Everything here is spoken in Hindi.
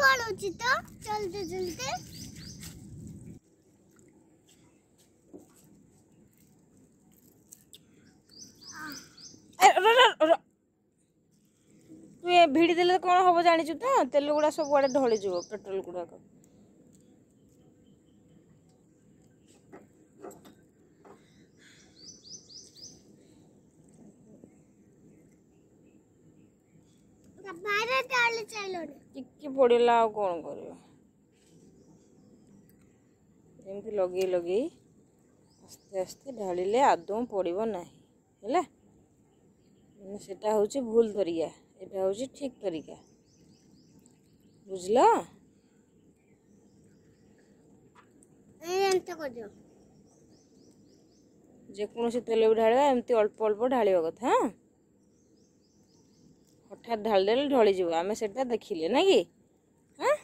पड़ोची तो चलते चलते तू ये भिड़ी देले कौन हम जानी तो तेल गुड़ा सब आड़े ढली जीव पेट्रोल गुड़ाक बाहर डाल चलो टिके पड़ेगा आ कौन कर लगे लगे आस्ते आस्ते ढालिले आदौ पड़ो ना है सेटा हूँ भूल तरीका एटा हूँ ठीक तरीका बुझल जेकोसी तेल भी ढाल एमती अल्प अल्प ढाल कथा हाँ हठात ढालदे ढली आम से देखिले ना कि हाँ